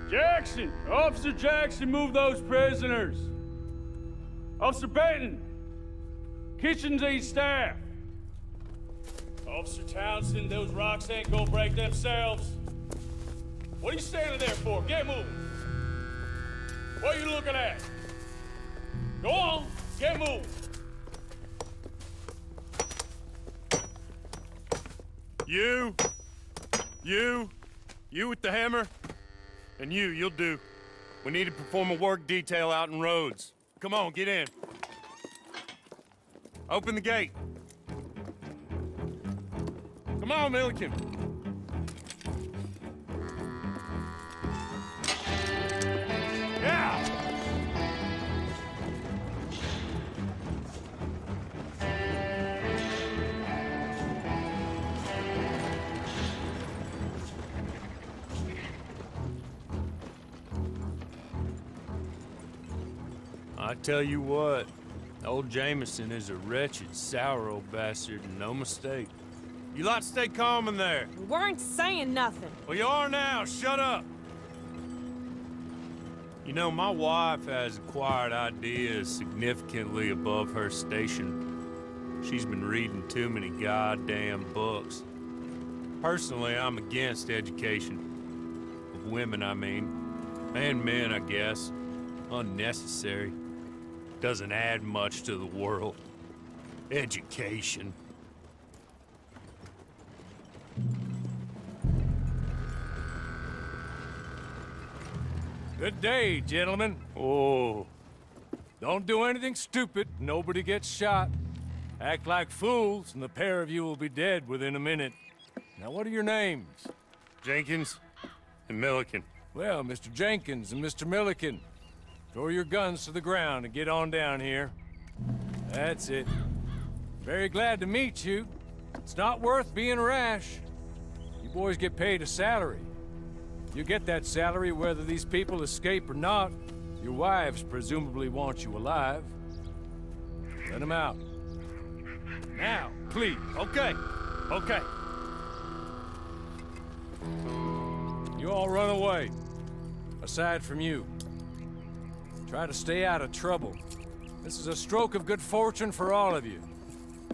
Jackson! Officer Jackson, move those prisoners! Officer Benton! Kitchens and staff! Officer Townsend, those rocks ain't gonna break themselves. What are you standing there for? Get moving! What are you looking at? Go on, get moving! You with the hammer? And you'll do. We need to perform a work detail out in Rhodes. Come on, get in. Open the gate. Come on, Milliken. Yeah! I tell you what, old Jameson is a wretched, sour old bastard, and no mistake. You lot stay calm in there. We weren't saying nothing. Well, you are now. Shut up. You know, my wife has acquired ideas significantly above her station. She's been reading too many goddamn books. Personally, I'm against education. Of women, I mean. And men, I guess. Unnecessary. Doesn't add much to the world. Education. Good day, gentlemen. Oh. Don't do anything stupid. Nobody gets shot. Act like fools, and the pair of you will be dead within a minute. Now, what are your names? Jenkins and Milliken. Well, Mr. Jenkins and Mr. Milliken, throw your guns to the ground and get on down here. That's it. Very glad to meet you. It's not worth being rash. You boys get paid a salary. You get that salary whether these people escape or not. Your wives presumably want you alive. Let them out. Now, please. Okay. You all run away. Aside from you. Try to stay out of trouble. This is a stroke of good fortune for all of you.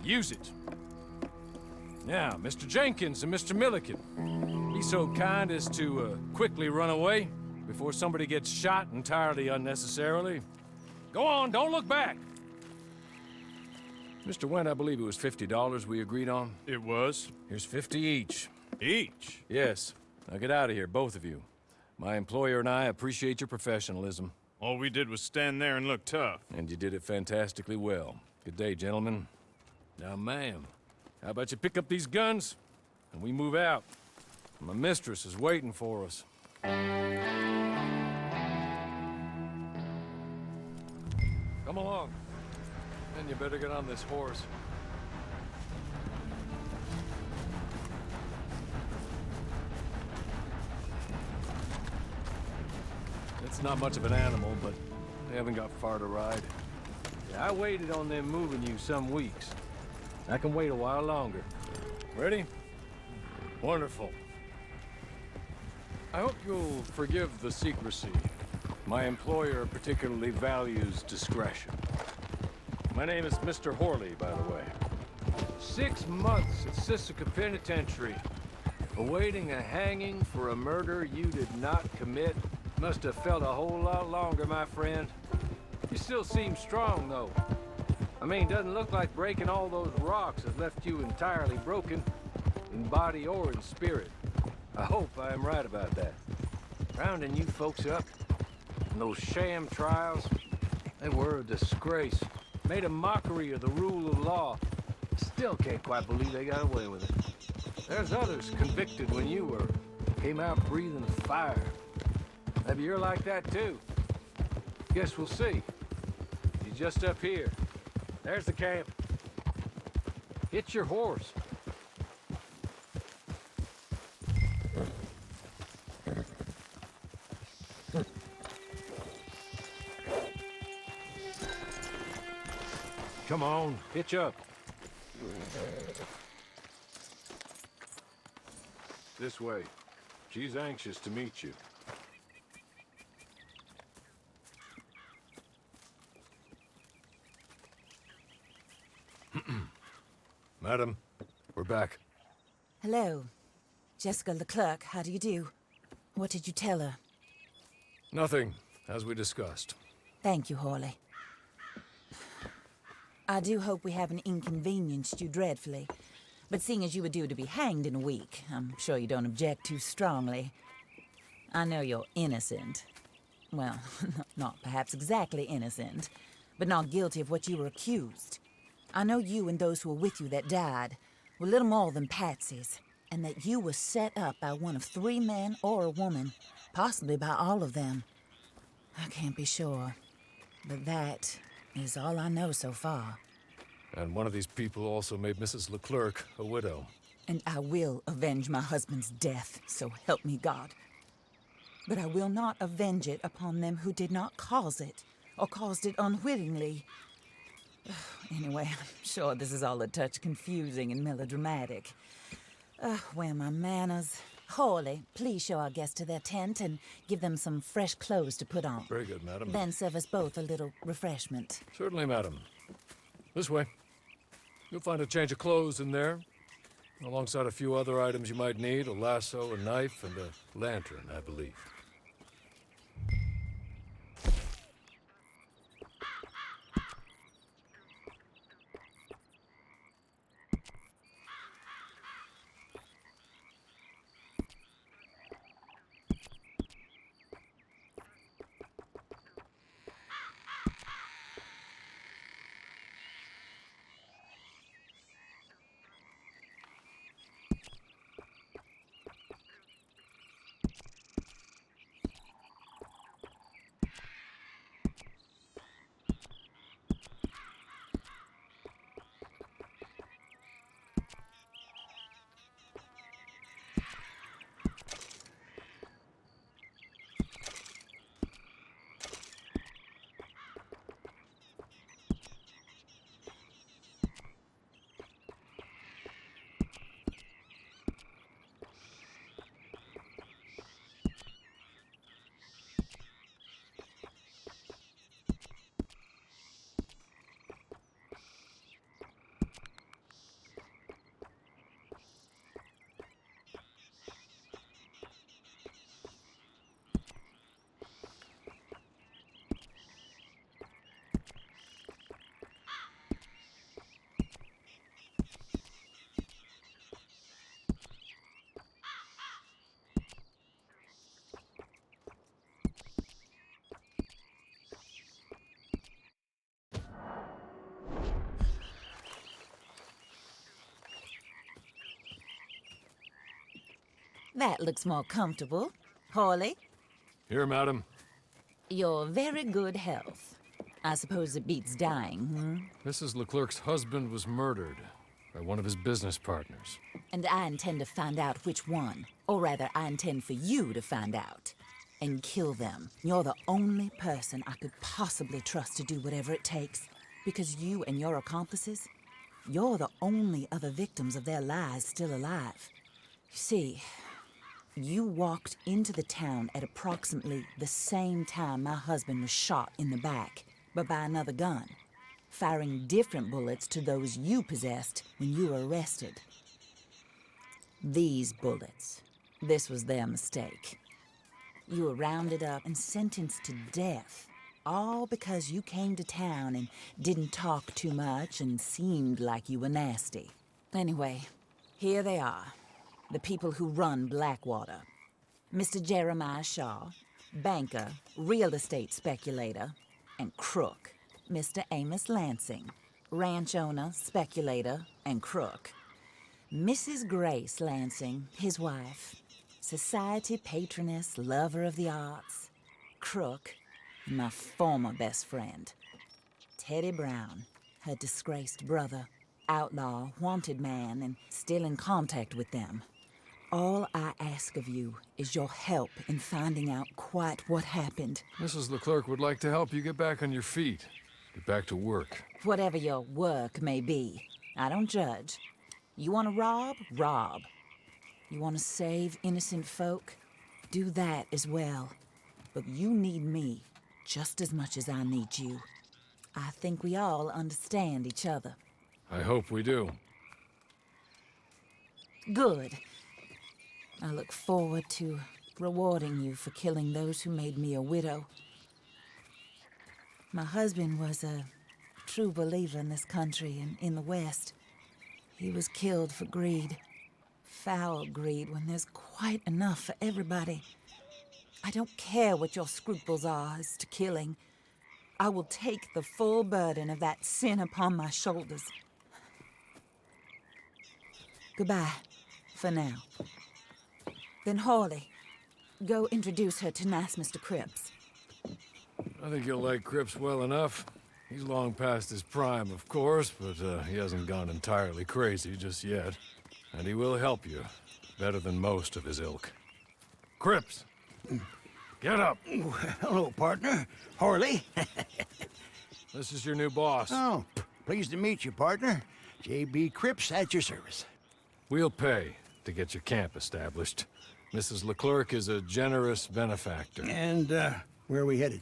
Use it. Now, Mr. Jenkins and Mr. Milliken, be so kind as to quickly run away before somebody gets shot entirely unnecessarily. Go on, don't look back. Mr. Wendt, I believe it was $50 we agreed on. It was. Here's 50 each. Each? Yes. Now get out of here, both of you. My employer and I appreciate your professionalism. All we did was stand there and look tough. And you did it fantastically well. Good day, gentlemen. Now, ma'am, how about you pick up these guns, and we move out? My mistress is waiting for us. Come along. And you better get on this horse. It's not much of an animal, but they haven't got far to ride. Yeah, I waited on them moving you some weeks. I can wait a while longer. Ready? Wonderful. I hope you'll forgive the secrecy. My employer particularly values discretion. My name is Mr. Horley, by the way. 6 months at Sisika Penitentiary, awaiting a hanging for a murder you did not commit. Must have felt a whole lot longer, my friend. You still seem strong, though. I mean, doesn't look like breaking all those rocks has left you entirely broken, in body or in spirit. I hope I am right about that. Rounding you folks up, and those sham trials, they were a disgrace. Made a mockery of the rule of law. Still can't quite believe they got away with it. There's others convicted when you were. Came out breathing fire. Maybe you're like that, too. Guess we'll see. You're just up here. There's the camp. Hit your horse. Come on, hitch up. This way. She's anxious to meet you. Madam, we're back. Hello. Jessica Leclerc, how do you do? What did you tell her? Nothing, as we discussed. Thank you, Hawley. I do hope we haven't inconvenienced you dreadfully. But seeing as you were due to be hanged in a week, I'm sure you don't object too strongly. I know you're innocent. Well, not perhaps exactly innocent, but not guilty of what you were accused. I know you and those who were with you that died were little more than patsies, and that you were set up by one of 3 men or a woman, possibly by all of them. I can't be sure, but that is all I know so far. And one of these people also made Mrs. Leclerc a widow. And I will avenge my husband's death, so help me God. But I will not avenge it upon them who did not cause it, or caused it unwittingly. Anyway, I'm sure this is all a touch confusing and melodramatic. Where are my manners? Hawley, please show our guests to their tent and give them some fresh clothes to put on. Very good, madam. Then serve us both a little refreshment. Certainly, madam. This way. You'll find a change of clothes in there, alongside a few other items you might need, a lasso, a knife, and a lantern, I believe. That looks more comfortable. Hawley, Here, madam. your very good health. I suppose it beats dying, Mrs. Leclerc's husband was murdered by one of his business partners. And I intend to find out which one. Or rather, I intend for you to find out. And kill them. You're the only person I could possibly trust to do whatever it takes. Because you and your accomplices, you're the only other victims of their lies still alive. You see, you walked into the town at approximately the same time my husband was shot in the back, but by another gun, firing different bullets to those you possessed when you were arrested. These bullets, this was their mistake. You were rounded up and sentenced to death, all because you came to town and didn't talk too much and seemed like you were nasty. Anyway, here they are. The people who run Blackwater. Mr. Jeremiah Shaw, banker, real estate speculator, and crook. Mr. Amos Lansing, ranch owner, speculator, and crook. Mrs. Grace Lansing, his wife, society patroness, lover of the arts, crook, and my former best friend. Teddy Brown, her disgraced brother, outlaw, wanted man, and still in contact with them. All I ask of you is your help in finding out quite what happened. Mrs. Leclerc would like to help you get back on your feet. Get back to work. Whatever your work may be, I don't judge. You want to rob? Rob. You want to save innocent folk? Do that as well. But you need me just as much as I need you. I think we all understand each other. I hope we do. Good. I look forward to rewarding you for killing those who made me a widow. My husband was a true believer in this country and in the West. He was killed for greed. Foul greed when there's quite enough for everybody. I don't care what your scruples are as to killing. I will take the full burden of that sin upon my shoulders. Goodbye, for now. Then Hawley, go introduce her to nice Mr. Cripps. I think you'll like Cripps well enough. He's long past his prime, of course, but he hasn't gone entirely crazy just yet. And he will help you, better than most of his ilk. Cripps! Get up! Hello, partner. Harley. This is your new boss. Oh, pleased to meet you, partner. J.B. Cripps at your service. We'll pay to get your camp established. Mrs. Leclerc is a generous benefactor. And, where are we headed?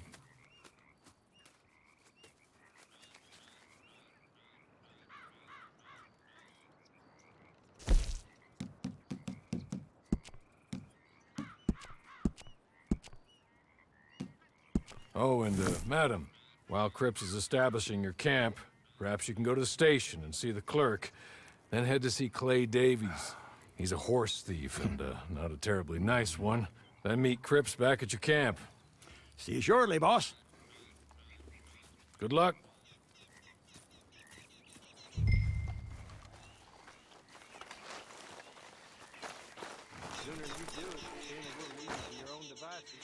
Oh, and, madam, while Cripps is establishing your camp, perhaps you can go to the station and see the clerk, then head to see Clay Davies. He's a horse thief and, not a terribly nice one. Then meet Cripps back at your camp. See you shortly, boss. Good luck. The sooner you do it, the sooner we'll leave from your own devices.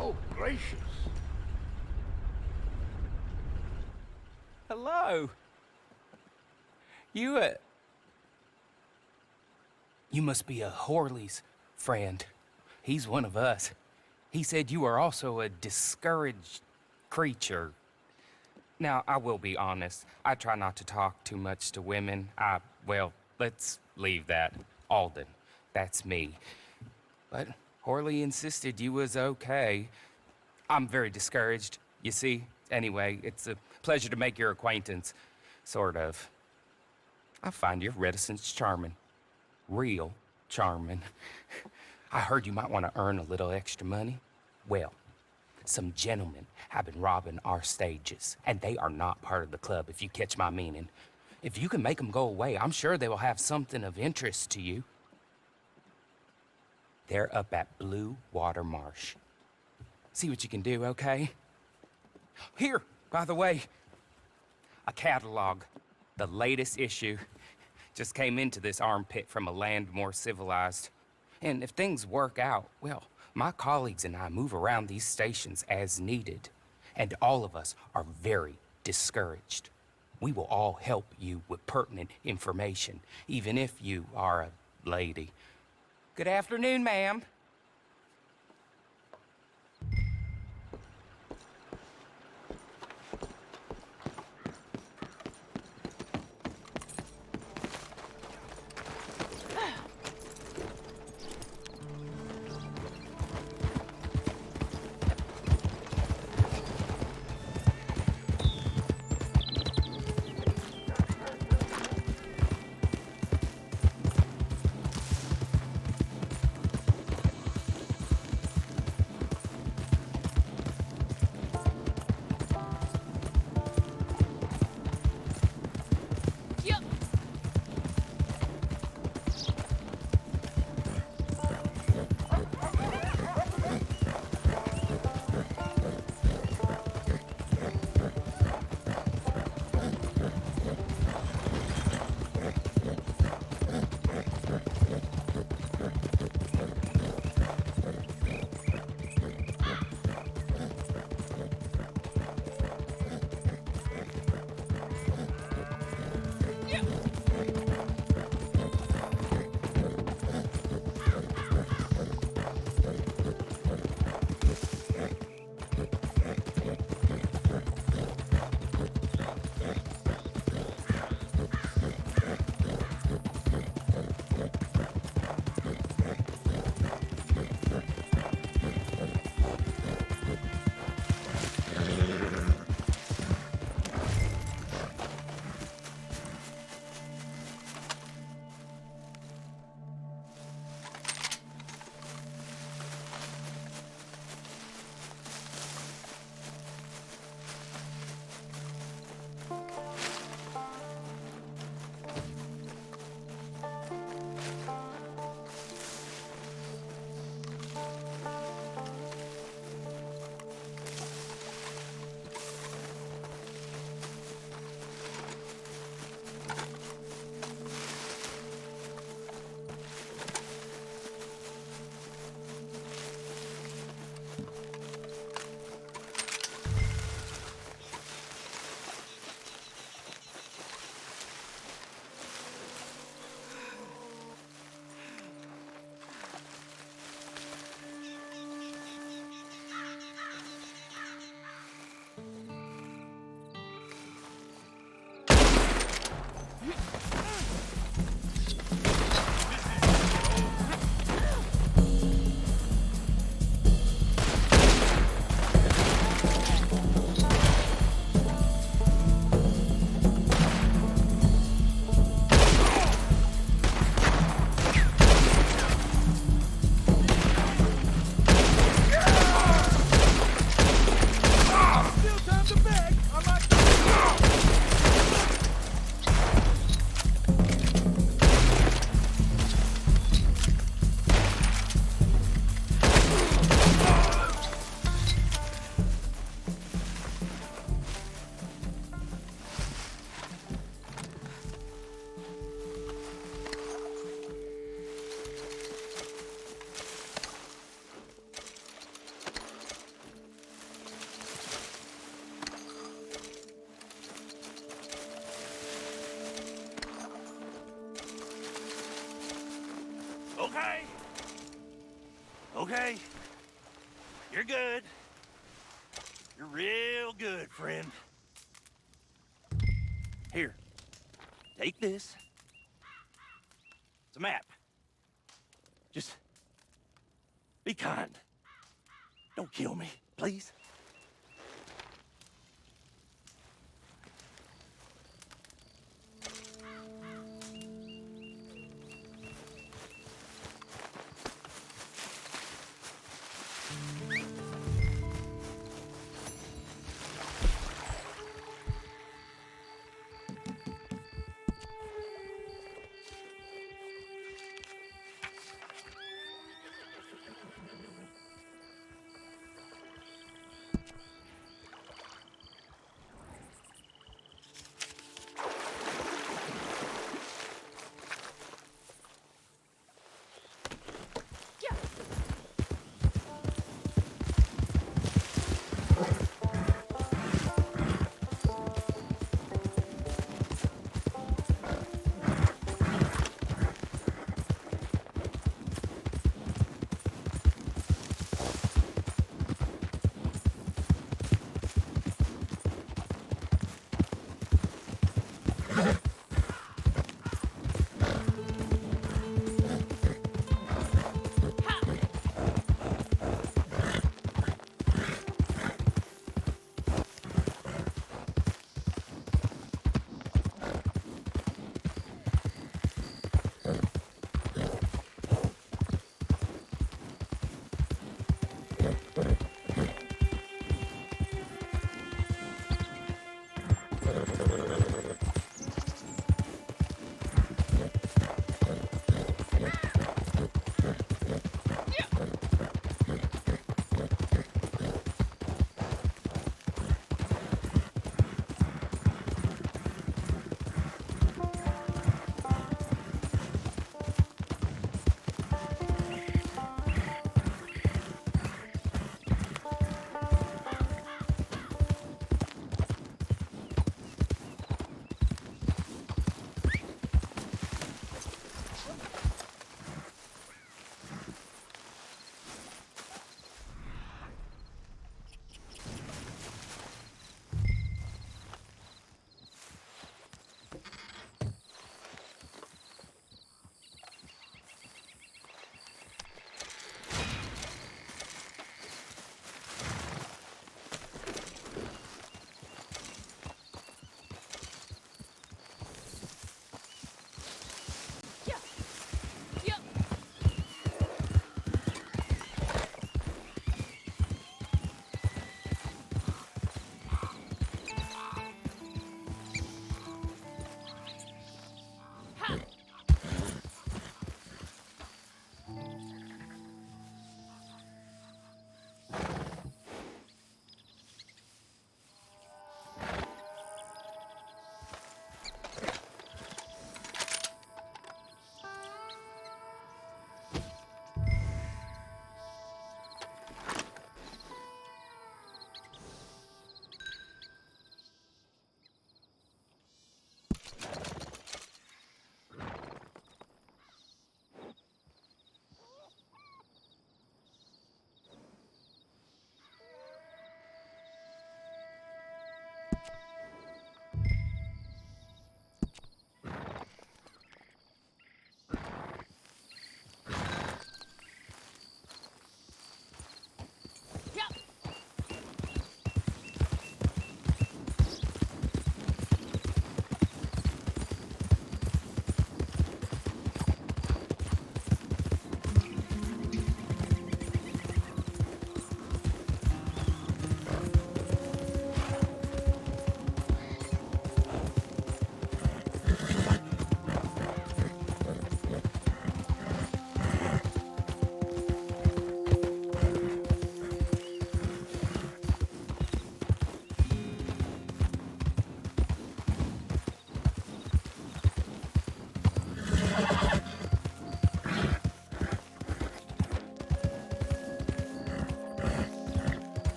Oh, gracious. Hello. You must be a Horley's friend. He's one of us. He said you are also a discouraged creature. Now, I will be honest. I try not to talk too much to women. Well, let's leave that. Alden, that's me. But Horley insisted you was okay. I'm very discouraged, you see. Anyway, it's a pleasure to make your acquaintance. Sort of. I find your reticence charming. Real charming. I heard you might want to earn a little extra money. Well, some gentlemen have been robbing our stages, and they are not part of the club, if you catch my meaning. If you can make them go away, I'm sure they will have something of interest to you. They're up at Blue Water Marsh. See what you can do, okay? Here, by the way, a catalog. The latest issue. Just came into this armpit from a land more civilized. And if things work out, well, My colleagues and I move around these stations as needed, and all of us are very discouraged. We will all help you with pertinent information, even if you are a lady. Good afternoon, ma'am. Okay. Okay. You're good. You're real good, friend. Here. Take this. It's a map. Just be kind. Don't kill me, please.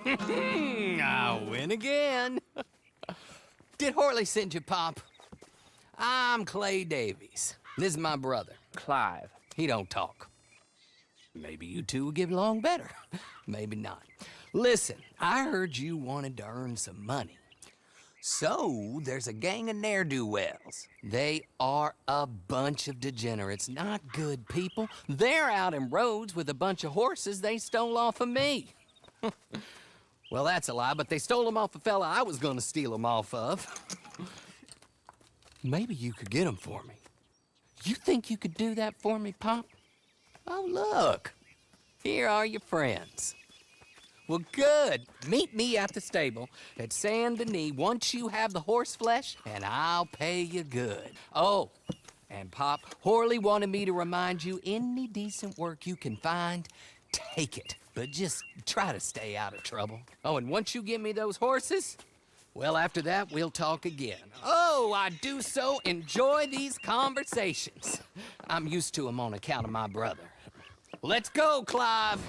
I win again. Did Horley send you, Pop? I'm Clay Davies. This is my brother, Clive. He don't talk. Maybe you two will get along better. Maybe not. Listen, I heard you wanted to earn some money. So, there's a gang of ne'er-do-wells. They are a bunch of degenerates, not good people. They're out in roads with a bunch of horses they stole off of me. Well, that's a lie, but they stole them off a fella I was gonna steal them off of. Maybe you could get them for me. You think you could do that for me, Pop? Oh, look. Here are your friends. Well, good. Meet me at the stable at Saint Denis once you have the horse flesh, and I'll pay you good. Oh, and Pop, Horley wanted me to remind you, any decent work you can find, take it. But just try to stay out of trouble. Oh, and once you give me those horses, well, after that, we'll talk again. Oh, I do so enjoy these conversations. I'm used to them on account of my brother. Let's go, Clive.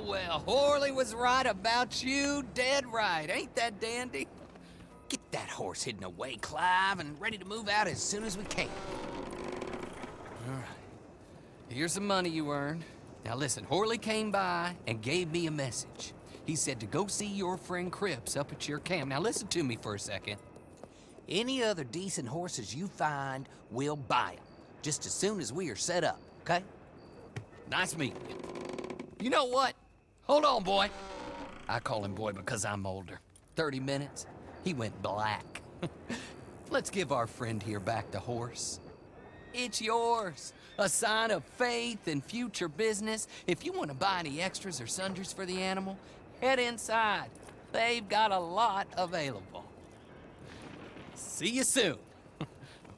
well, Horley was right about you, dead right. Ain't that dandy? Get that horse hidden away, Clive, and ready to move out as soon as we can. All right. Here's the money you earned. Now listen, Horley came by and gave me a message. He said to go see your friend Cripps up at your camp. Now listen to me for a second. Any other decent horses you find, we'll buy them. Just as soon as we are set up, okay? Nice meeting you. You know what? Hold on, boy. I call him boy because I'm older. 30 minutes, he went black. Let's give our friend here back the horse. It's yours. A sign of faith and future business. If you want to buy any extras or sundries for the animal, head inside. They've got a lot available. See you soon.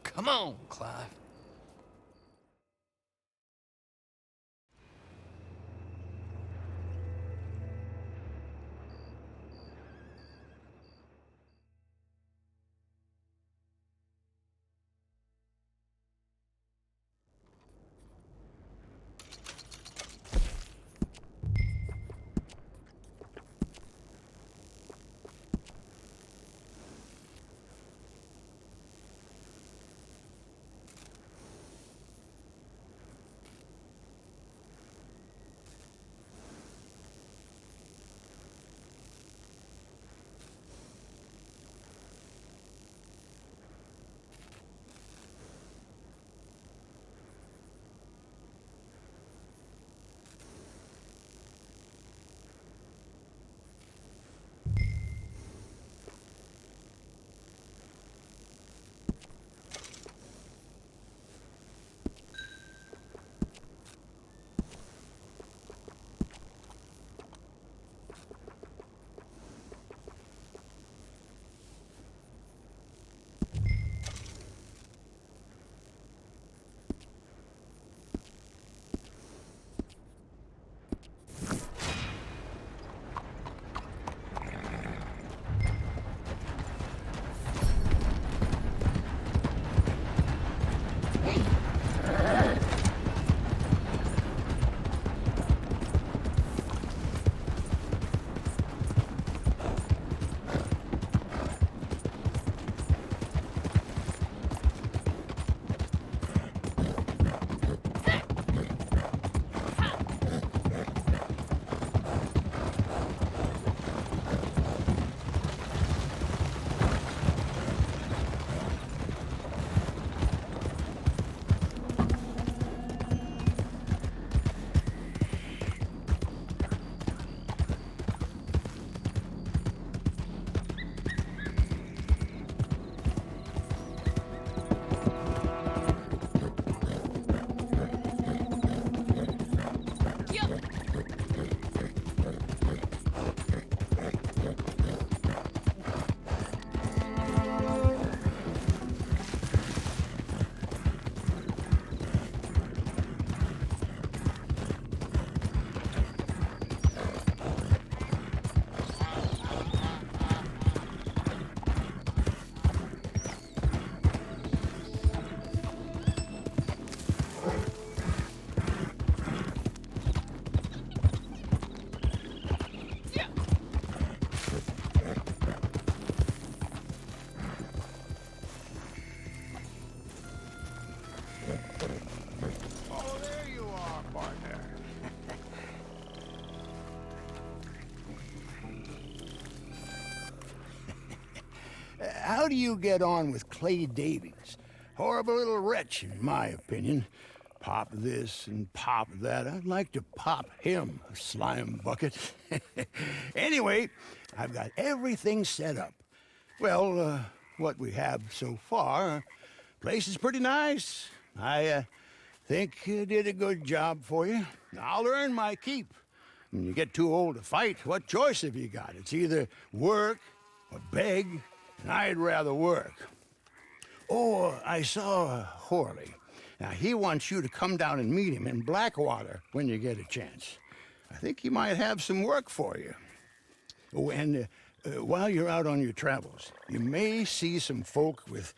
Come on, Clive. How do you get on with Clay Davies? Horrible little wretch, in my opinion. Pop this and pop that. I'd like to pop him, a slime bucket. Anyway, I've got everything set up. Well, what we have so far, place is pretty nice. I think I did a good job for you. I'll earn my keep. When you get too old to fight, what choice have you got? It's either work or beg, and I'd rather work. Oh, I saw Horley. Now, he wants you to come down and meet him in Blackwater when you get a chance. I think he might have some work for you. Oh, and while you're out on your travels, you may see some folk with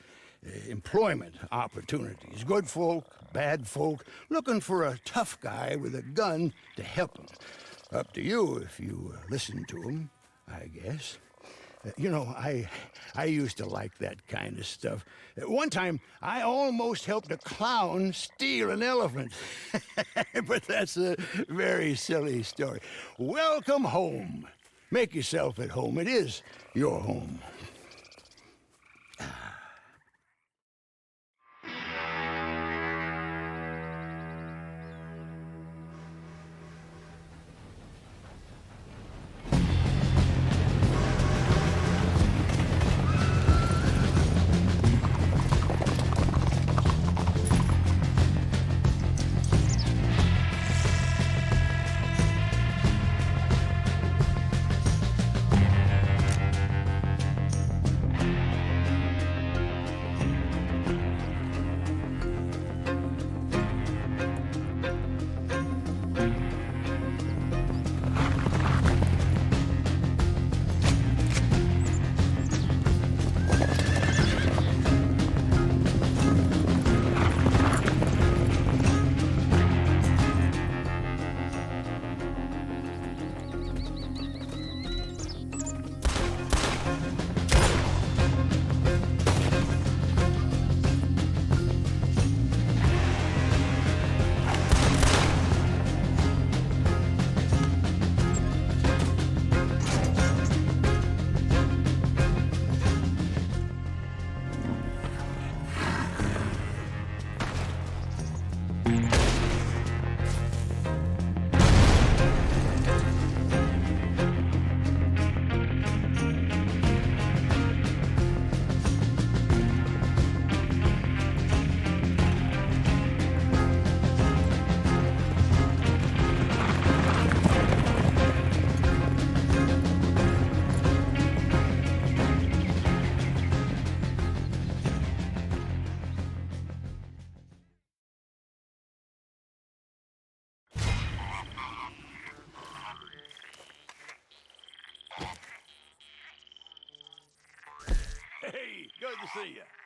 employment opportunities. Good folk, bad folk, looking for a tough guy with a gun to help them. Up to you if you listen to him, I guess. You know, I used to like that kind of stuff. One time, I almost helped a clown steal an elephant. But that's a very silly story. Welcome home. Make yourself at home. It is your home. Hey, good to see you.